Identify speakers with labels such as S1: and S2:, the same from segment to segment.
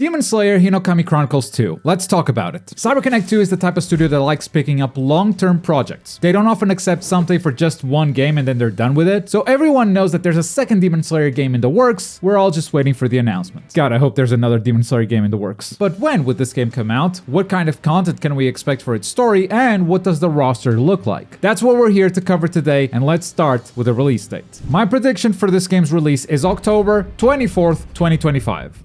S1: Demon Slayer Hinokami Chronicles 2. Let's talk about it. CyberConnect 2 is the type of studio that likes picking up long-term projects. They don't often accept something for just one game and then they're done with it, so everyone knows that there's a second Demon Slayer game in the works. We're all just waiting for the announcement. God, I hope there's another Demon Slayer game in the works. But when would this game come out? What kind of content can we expect for its story? And what does the roster look like? That's what we're here to cover today, and let's start with a release date. My prediction for this game's release is October 24th, 2025.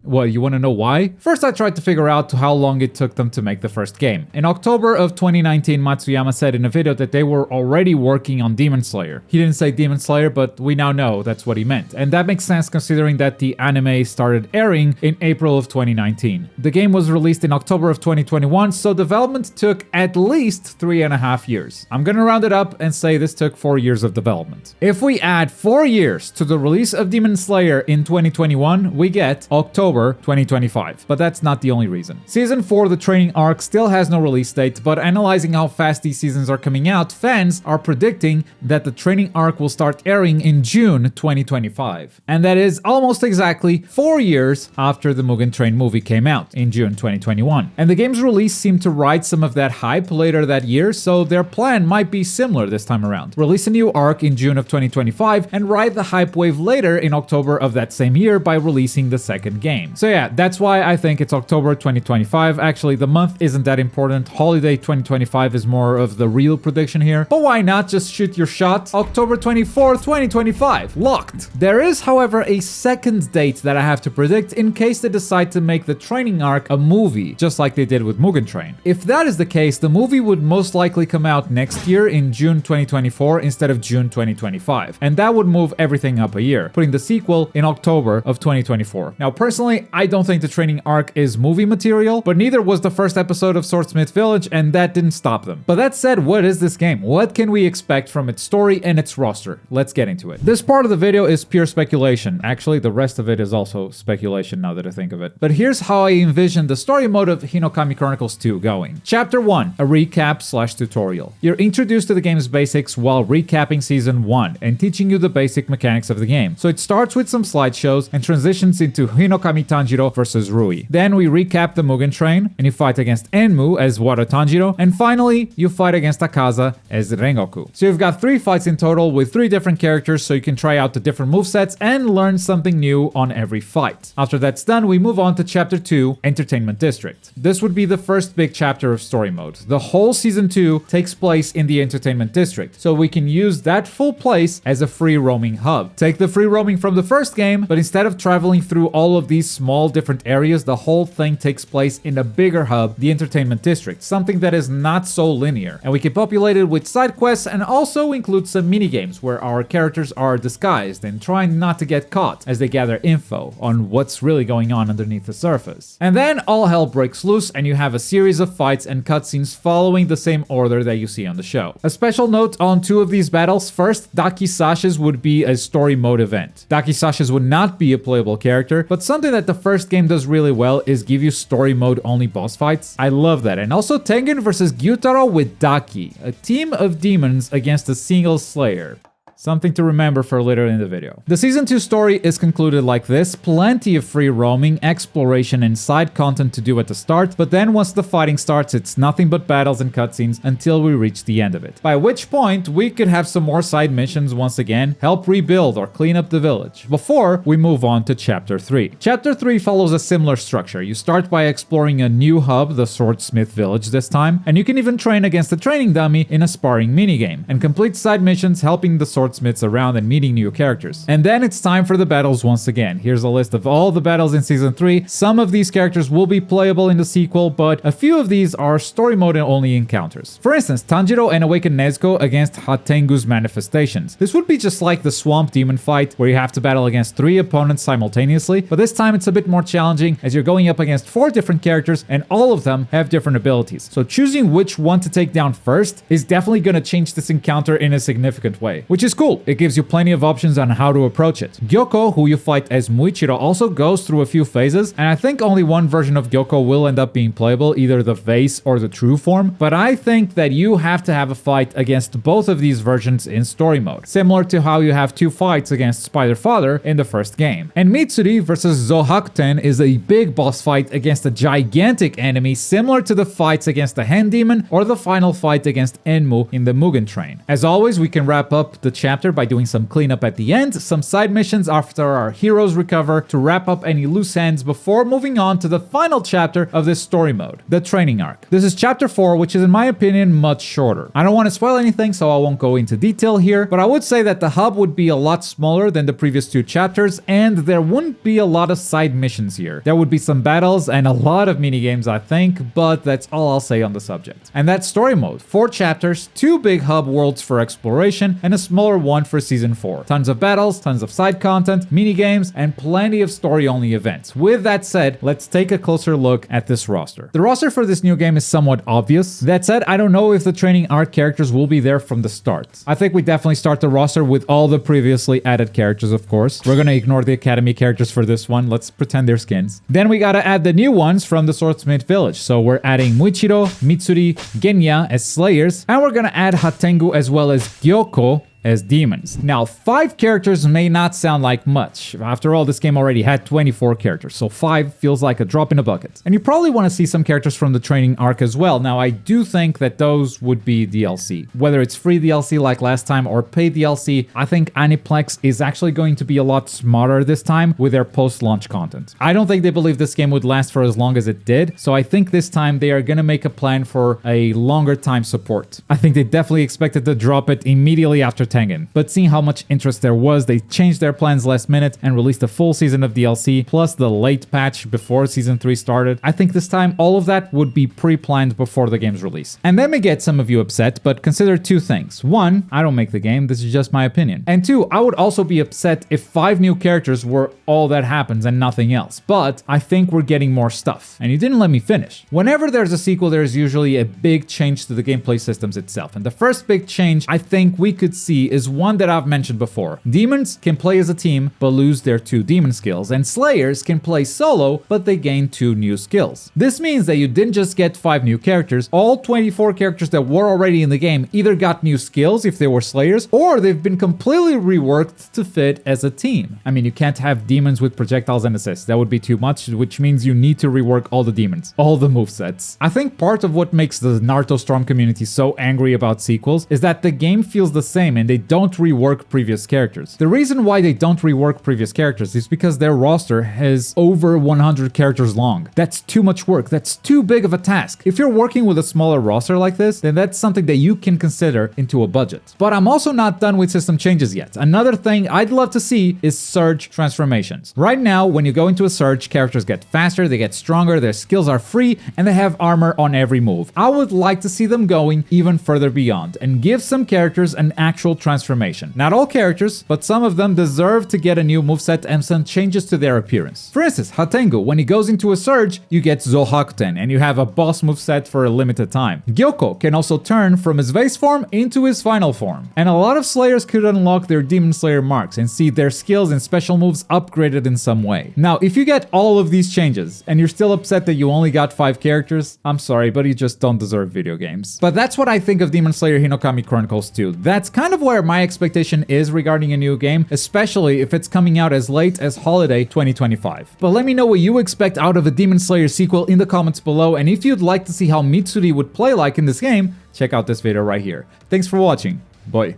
S1: What, you want to know why? First, I tried to figure out how long it took them to make the first game. In October of 2019, Matsuyama said in a video that they were already working on Demon Slayer. He didn't say Demon Slayer, but we now know that's what he meant. And that makes sense considering that the anime started airing in April of 2019. The game was released in October of 2021, so development took at least 3.5 years. I'm gonna round it up and say this took 4 years of development. If we add 4 years to the release of Demon Slayer in 2021, we get October 2025. But that's not the only reason. Season 4, the training arc, still has no release date, but analyzing how fast these seasons are coming out, fans are predicting that the training arc will start airing in June 2025. And that is almost exactly 4 years after the Mugen Train movie came out in June 2021. And the game's release seemed to ride some of that hype later that year, so their plan might be similar this time around. Release a new arc in June of 2025 and ride the hype wave later in October of that same year by releasing the second game. So yeah, that's why I think it's October 2025. Actually, the month isn't that important. Holiday 2025 is more of the real prediction here. But why not just shoot your shot? October 24th, 2025. Locked. There is, however, a second date that I have to predict in case they decide to make the training arc a movie, just like they did with Mugen Train. If that is the case, the movie would most likely come out next year in June 2024 instead of June 2025. And that would move everything up a year, putting the sequel in October of 2024. Now, personally, I don't think the training arc is movie material, but neither was the first episode of Swordsmith Village, and that didn't stop them. But that said, what is this game? What can we expect from its story and its roster? Let's get into it. This part of the video is pure speculation. Actually, the rest of it is also speculation now that I think of it. But here's how I envision the story mode of Hinokami Chronicles 2 going. Chapter 1, a recap/tutorial. You're introduced to the game's basics while recapping Season 1 and teaching you the basic mechanics of the game. So it starts with some slideshows and transitions into Hinokami Tanjiro versus Rui. Then we recap the Mugen Train, and you fight against Enmu as Wada Tanjiro, and finally, you fight against Akaza as Rengoku. So you've got 3 fights in total with 3 different characters, so you can try out the different movesets and learn something new on every fight. After that's done, we move on to Chapter 2, Entertainment District. This would be the first big chapter of story mode. The whole Season 2 takes place in the Entertainment District, so we can use that full place as a free roaming hub. Take the free roaming from the first game, but instead of traveling through all of these small different areas, the whole thing takes place in a bigger hub, the Entertainment District, something that is not so linear. And we can populate it with side quests and also include some minigames where our characters are disguised and trying not to get caught as they gather info on what's really going on underneath the surface. And then all hell breaks loose and you have a series of fights and cutscenes following the same order that you see on the show. A special note on 2 of these battles. First, Daki Sasha's would be a story mode event. Daki Sasha's would not be a playable character, but something that the first game does really well is give you story mode only boss fights. I love that. And also Tengen versus Gyutaro with Daki, a team of demons against a single Slayer. Something to remember for later in the video. The Season 2 story is concluded like this. Plenty of free roaming, exploration, and side content to do at the start, but then once the fighting starts, it's nothing but battles and cutscenes until we reach the end of it. By which point, we could have some more side missions once again, help rebuild or clean up the village, before we move on to Chapter 3. Chapter 3 follows a similar structure. You start by exploring a new hub, the Swordsmith Village this time, and you can even train against a training dummy in a sparring minigame, and complete side missions helping the swordsmiths around and meeting new characters. And then it's time for the battles once again. Here's a list of all the battles in Season 3. Some of these characters will be playable in the sequel, but a few of these are story mode only encounters. For instance, Tanjiro and Awakened Nezuko against Hatengu's manifestations. This would be just like the Swamp Demon fight, where you have to battle against 3 opponents simultaneously, but this time it's a bit more challenging as you're going up against 4 different characters and all of them have different abilities. So choosing which one to take down first is definitely going to change this encounter in a significant way, which is cool. It gives you plenty of options on how to approach it. Gyoko, who you fight as Muichiro, also goes through a few phases, and I think only one version of Gyoko will end up being playable, either the vase or the true form, but I think that you have to have a fight against both of these versions in story mode, similar to how you have 2 fights against Spider Father in the first game. And Mitsuri versus Zohakuten is a big boss fight against a gigantic enemy, similar to the fights against the Hand Demon or the final fight against Enmu in the Mugen Train. As always, we can wrap up the chapter by doing some cleanup at the end, some side missions after our heroes recover to wrap up any loose ends before moving on to the final chapter of this story mode, the training arc. This is chapter 4, which is in my opinion much shorter. I don't want to spoil anything, so I won't go into detail here, but I would say that the hub would be a lot smaller than the previous 2 chapters, and there wouldn't be a lot of side missions here. There would be some battles and a lot of minigames, I think, but that's all I'll say on the subject. And that's story mode. 4 chapters, 2 big hub worlds for exploration, and a smaller one for season 4. Tons of battles, tons of side content, minigames, and plenty of story-only events. With that said, let's take a closer look at this roster. The roster for this new game is somewhat obvious. That said, I don't know if the training arc characters will be there from the start. I think we definitely start the roster with all the previously added characters, of course. We're gonna ignore the Academy characters for this one. Let's pretend they're skins. Then we gotta add the new ones from the Swordsmith Village. So we're adding Muichiro, Mitsuri, Genya as Slayers, and we're gonna add Hatengu as well as Gyoko as demons. Now, 5 characters may not sound like much. After all, this game already had 24 characters, so 5 feels like a drop in a bucket. And you probably want to see some characters from the training arc as well. Now, I do think that those would be DLC. Whether it's free DLC like last time or paid DLC, I think Aniplex is actually going to be a lot smarter this time with their post-launch content. I don't think they believe this game would last for as long as it did, so I think this time they are gonna make a plan for a longer time support. I think they definitely expected to drop it immediately after Tengen, but seeing how much interest there was, they changed their plans last minute and released a full season of DLC, plus the late patch before Season 3 started. I think this time all of that would be pre-planned before the game's release. And that may get some of you upset, but consider 2 things. 1, I don't make the game, this is just my opinion. And 2, I would also be upset if 5 new characters were all that happens and nothing else. But I think we're getting more stuff. And you didn't let me finish. Whenever there's a sequel, there's usually a big change to the gameplay systems itself. And the first big change I think we could see is one that I've mentioned before. Demons can play as a team, but lose their 2 demon skills, and Slayers can play solo, but they gain 2 new skills. This means that you didn't just get 5 new characters, all 24 characters that were already in the game either got new skills if they were Slayers, or they've been completely reworked to fit as a team. I mean, you can't have demons with projectiles and assists, that would be too much, which means you need to rework all the demons, all the movesets. I think part of what makes the Naruto Storm community so angry about sequels is that the game feels the same and they don't rework previous characters. The reason why they don't rework previous characters is because their roster has over 100 characters long. That's too much work. That's too big of a task. If you're working with a smaller roster like this, then that's something that you can consider into a budget. But I'm also not done with system changes yet. Another thing I'd love to see is surge transformations. Right now, when you go into a surge, characters get faster, they get stronger, their skills are free, and they have armor on every move. I would like to see them going even further beyond and give some characters an actual transformation. Not all characters, but some of them deserve to get a new moveset and some changes to their appearance. For instance, Hatengu, when he goes into a surge, you get Zohakuten and you have a boss moveset for a limited time. Gyoko can also turn from his vase form into his final form. And a lot of Slayers could unlock their Demon Slayer marks and see their skills and special moves upgraded in some way. Now, if you get all of these changes and you're still upset that you only got 5 characters, I'm sorry, but you just don't deserve video games. But that's what I think of Demon Slayer Hinokami Chronicles 2. That's kind of where my expectation is regarding a new game, especially if it's coming out as late as holiday 2025. But let me know what you expect out of a Demon Slayer sequel in the comments below, and if you'd like to see how Mitsuri would play like in this game, check out this video right here. Thanks for watching. Bye.